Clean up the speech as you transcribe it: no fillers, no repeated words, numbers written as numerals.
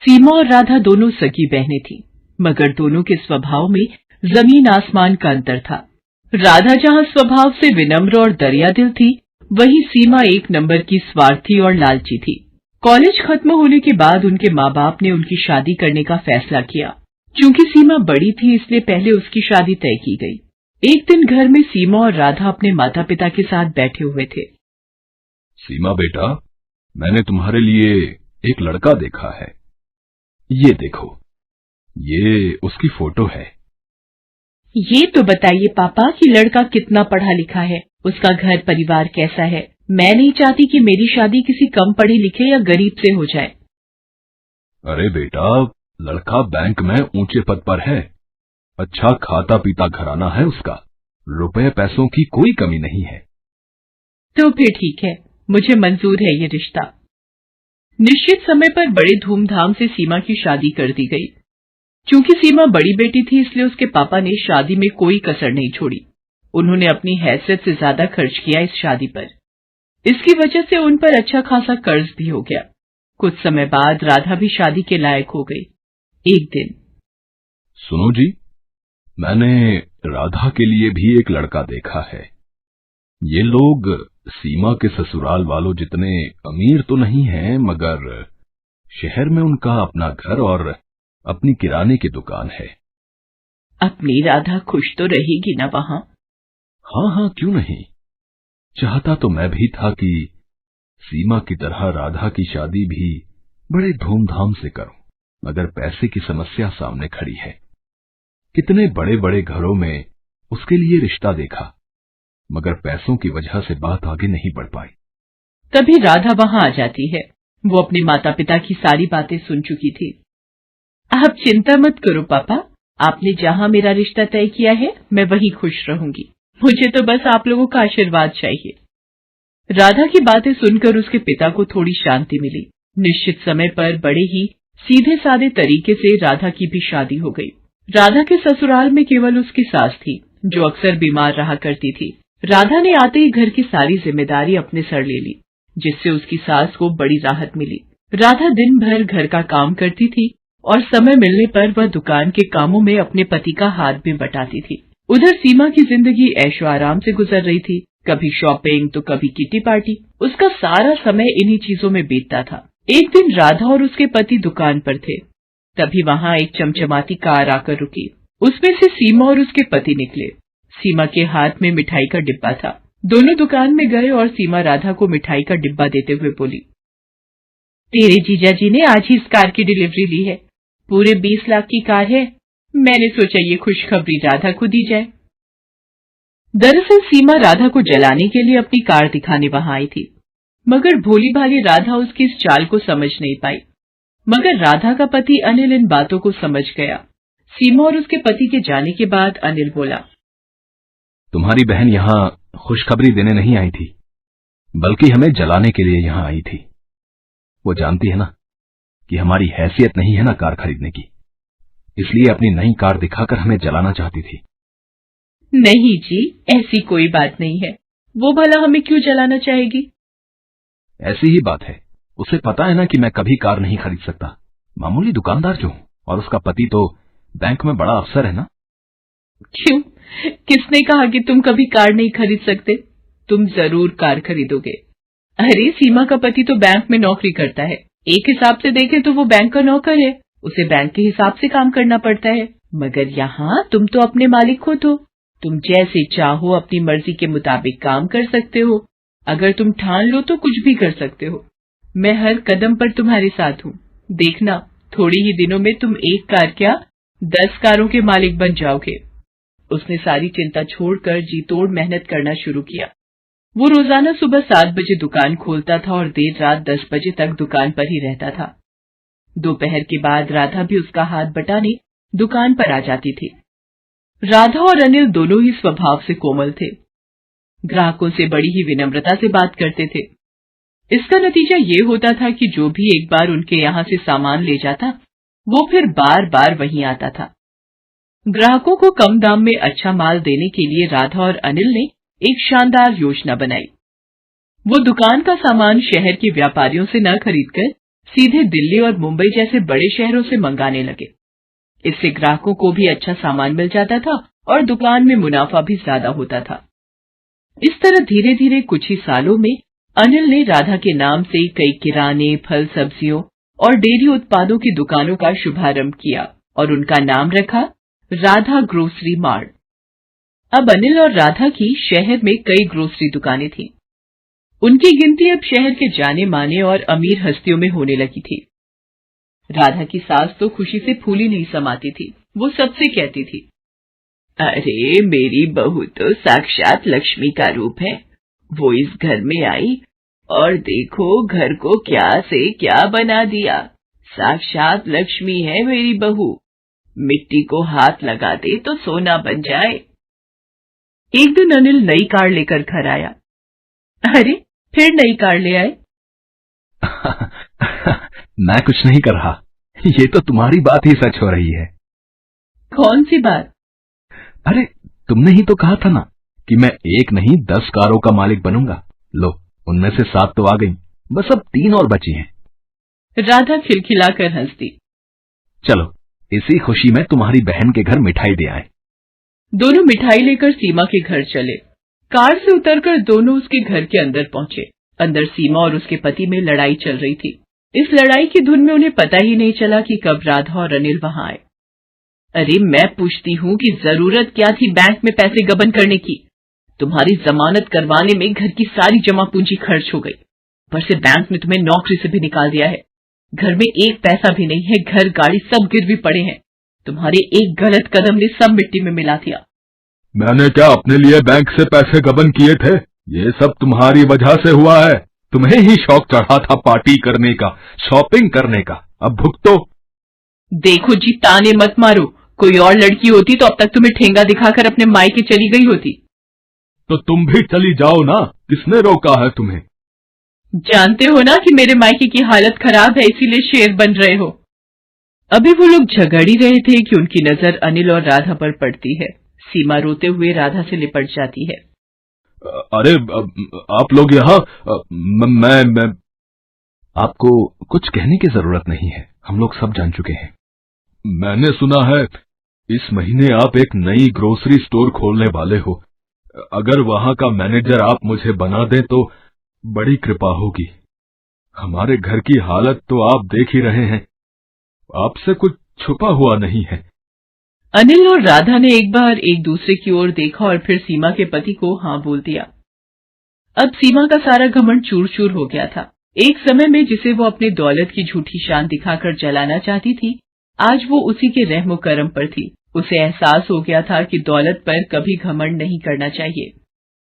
सीमा और राधा दोनों सगी बहनें थीं, मगर दोनों के स्वभाव में जमीन आसमान का अंतर था। राधा जहां स्वभाव से विनम्र और दरियादिल थी, वहीं सीमा एक नंबर की स्वार्थी और लालची थी। कॉलेज खत्म होने के बाद उनके माँ बाप ने उनकी शादी करने का फैसला किया। चूंकि सीमा बड़ी थी, इसलिए पहले उसकी शादी तय की गई। एक दिन घर में सीमा और राधा अपने माता पिता के साथ बैठे हुए थे। सीमा बेटा, मैंने तुम्हारे लिए एक लड़का देखा है। ये देखो, ये उसकी फोटो है। ये तो बताइए पापा कि लड़का कितना पढ़ा लिखा है, उसका घर परिवार कैसा है। मैं नहीं चाहती कि मेरी शादी किसी कम पढ़े लिखे या गरीब से हो जाए। अरे बेटा, लड़का बैंक में ऊंचे पद पर है, अच्छा खाता पीता घराना है उसका, रुपए पैसों की कोई कमी नहीं है। तो फिर ठीक है, मुझे मंजूर है ये रिश्ता। निश्चित समय पर बड़े धूमधाम से सीमा की शादी कर दी गई। चूंकि सीमा बड़ी बेटी थी, इसलिए उसके पापा ने शादी में कोई कसर नहीं छोड़ी। उन्होंने अपनी हैसियत से ज्यादा खर्च किया इस शादी पर। इसकी वजह से उन पर अच्छा खासा कर्ज भी हो गया। कुछ समय बाद राधा भी शादी के लायक हो गई। एक दिन, सुनो जी, मैंने राधा के लिए भी एक लड़का देखा है। ये लोग सीमा के ससुराल वालों जितने अमीर तो नहीं हैं, मगर शहर में उनका अपना घर और अपनी किराने की दुकान है। अपनी राधा खुश तो रहेगी ना वहां? हाँ हाँ, क्यों नहीं। चाहता तो मैं भी था कि सीमा की तरह राधा की शादी भी बड़े धूमधाम से करूं, मगर पैसे की समस्या सामने खड़ी है। कितने बड़े बड़े घरों में उसके लिए रिश्ता देखा, मगर पैसों की वजह से बात आगे नहीं बढ़ पाई। तभी राधा वहां आ जाती है। वो अपने माता पिता की सारी बातें सुन चुकी थी। आप चिंता मत करो पापा, आपने जहां मेरा रिश्ता तय किया है, मैं वहीं खुश रहूंगी। मुझे तो बस आप लोगों का आशीर्वाद चाहिए। राधा की बातें सुनकर उसके पिता को थोड़ी शांति मिली। निश्चित समय पर बड़े ही सीधे साधे तरीके से राधा की भी शादी हो गई। राधा के ससुराल में केवल उसकी सास थी, जो अक्सर बीमार रहा करती थी। राधा ने आते ही घर की सारी जिम्मेदारी अपने सर ले ली, जिससे उसकी सास को बड़ी राहत मिली। राधा दिन भर घर का काम करती थी और समय मिलने पर वह दुकान के कामों में अपने पति का हाथ भी बटाती थी। उधर सीमा की जिंदगी ऐशो आराम से गुजर रही थी। कभी शॉपिंग तो कभी किटी पार्टी। उसका सारा समय इन्हीं चीजों में बीतता था। एक दिन राधा और उसके पति दुकान पर थे। तभी वहां एक चमचमाती कार आकर रुकी। उसमें से सीमा और उसके पति निकले। सीमा के हाथ में मिठाई का डिब्बा था। दोनों दुकान में गए और सीमा राधा को मिठाई का डिब्बा देते हुए बोली, तेरे जीजा जी ने आज ही इस कार की डिलीवरी ली है। पूरे 20 लाख की कार है। मैंने सोचा ये खुशखबरी राधा को दी जाए। दरअसल सीमा राधा को जलाने के लिए अपनी कार दिखाने वहां आई थी, मगर भोली भाली राधा उसकी इस चाल को समझ नहीं पाई। मगर राधा का पति अनिल इन बातों को समझ गया। सीमा और उसके पति के जाने के बाद अनिल बोला, तुम्हारी बहन यहाँ खुशखबरी देने नहीं आई थी, बल्कि हमें जलाने के लिए यहाँ आई थी। वो जानती है ना कि हमारी हैसियत नहीं है ना कार खरीदने की, इसलिए अपनी नई कार दिखाकर हमें जलाना चाहती थी। नहीं जी, ऐसी कोई बात नहीं है। वो भला हमें क्यों जलाना चाहेगी? ऐसी ही बात है। उसे पता है ना कि मैं कभी कार नहीं खरीद सकता, मामूली दुकानदार जो हूं, और उसका पति तो बैंक में बड़ा अफसर है ना। क्यों? किसने कहा कि तुम कभी कार नहीं खरीद सकते? तुम जरूर कार खरीदोगे। अरे सीमा का पति तो बैंक में नौकरी करता है। एक हिसाब से देखें तो वो बैंक का नौकर है, उसे बैंक के हिसाब से काम करना पड़ता है। मगर यहाँ तुम तो अपने मालिक हो, तो तुम जैसे चाहो अपनी मर्जी के मुताबिक काम कर सकते हो। अगर तुम ठान लो तो कुछ भी कर सकते हो। मैं हर कदम पर तुम्हारे साथ हूँ। देखना, थोड़ी ही दिनों में तुम एक कार क्या 10 कारों के मालिक बन जाओगे। उसने सारी चिंता छोड़कर जी तोड़ मेहनत करना शुरू किया। वो रोजाना सुबह 7 बजे दुकान खोलता था और देर रात 10 बजे तक दुकान पर ही रहता था। दोपहर के बाद राधा भी उसका हाथ बटाने दुकान पर आ जाती थी। राधा और अनिल दोनों ही स्वभाव से कोमल थे। ग्राहकों से बड़ी ही विनम्रता से बात करते थे। इसका नतीजा ये होता था कि जो भी एक बार उनके यहाँ से सामान ले जाता, वो फिर बार बार वहीं आता था। ग्राहकों को कम दाम में अच्छा माल देने के लिए राधा और अनिल ने एक शानदार योजना बनाई। वो दुकान का सामान शहर के व्यापारियों से न खरीदकर सीधे दिल्ली और मुंबई जैसे बड़े शहरों से मंगाने लगे। इससे ग्राहकों को भी अच्छा सामान मिल जाता था और दुकान में मुनाफा भी ज्यादा होता था। इस तरह धीरे धीरे कुछ ही सालों में अनिल ने राधा के नाम से कई किराने, फल, सब्जियों और डेयरी उत्पादों की दुकानों का शुभारंभ किया और उनका नाम रखा राधा ग्रोसरी मार्ट। अब अनिल और राधा की शहर में कई ग्रोसरी दुकानें थीं। उनकी गिनती अब शहर के जाने माने और अमीर हस्तियों में होने लगी थी। राधा की सास तो खुशी से फूली नहीं समाती थी। वो सबसे कहती थी, अरे मेरी बहू तो साक्षात लक्ष्मी का रूप है। वो इस घर में आई और देखो घर को क्या से क्या बना दिया। साक्षात लक्ष्मी है मेरी बहू, मिट्टी को हाथ लगा दे तो सोना बन जाए। एक दिन अनिल नई कार लेकर घर आया। अरे फिर नई कार ले आए? मैं कुछ नहीं कर रहा, ये तो तुम्हारी बात ही सच हो रही है। कौन सी बात? अरे तुमने ही तो कहा था ना कि मैं 1 नहीं 10 कारों का मालिक बनूंगा। लो, उनमें से 7 तो आ गई, बस अब 3 और बची हैं। राधा खिलखिलाकर हंस दी। चलो इसी खुशी में तुम्हारी बहन के घर मिठाई दे आए। दोनों मिठाई लेकर सीमा के घर चले। कार से उतरकर दोनों उसके घर के अंदर पहुंचे। अंदर सीमा और उसके पति में लड़ाई चल रही थी। इस लड़ाई की धुन में उन्हें पता ही नहीं चला कि कब राधा और अनिल वहां आए। अरे मैं पूछती हूँ कि जरूरत क्या थी बैंक में पैसे गबन करने की? तुम्हारी जमानत करवाने में घर की सारी जमा पूंजी खर्च हो गई। पर से बैंक ने तुम्हें नौकरी से भी निकाल दिया है। घर में एक पैसा भी नहीं है, घर गाड़ी सब गिरवी पड़े हैं। तुम्हारे एक गलत कदम ने सब मिट्टी में मिला दिया। मैंने क्या अपने लिए बैंक से पैसे गबन किए थे? ये सब तुम्हारी वजह से हुआ है। तुम्हें ही शौक चढ़ा था पार्टी करने का, शॉपिंग करने का। अब भुगतो। देखो जी, ताने मत मारो। कोई और लड़की होती तो अब तक तुम्हें ठेंगा दिखाकर अपने मायके चली गई होती। तो तुम भी चली जाओ ना, किसने रोका है तुम्हें? जानते हो ना कि मेरे मायके की हालत खराब है, इसीलिए शेर बन रहे हो। अभी वो लोग झगड़ ही रहे थे कि उनकी नजर अनिल और राधा पर पड़ती है। सीमा रोते हुए राधा से लिपट जाती है। अरे आप लोग यहाँ, मैं आपको कुछ कहने की जरूरत नहीं है, हम लोग सब जान चुके हैं। मैंने सुना है इस महीने आप एक नई ग्रोसरी स्टोर खोलने वाले हो। अगर वहां का मैनेजर आप मुझे बना दें तो बड़ी कृपा होगी। हमारे घर की हालत तो आप देख ही रहे हैं, आपसे कुछ छुपा हुआ नहीं है। अनिल और राधा ने एक बार एक दूसरे की ओर देखा और फिर सीमा के पति को हाँ बोल दिया। अब सीमा का सारा घमंड चूर चूर हो गया था। एक समय में जिसे वो अपनी दौलत की झूठी शान दिखाकर जलाना चाहती थी, आज वो उसी के रहमो करम पर थी। उसे एहसास हो गया था कि दौलत पर कभी घमंड नहीं करना चाहिए।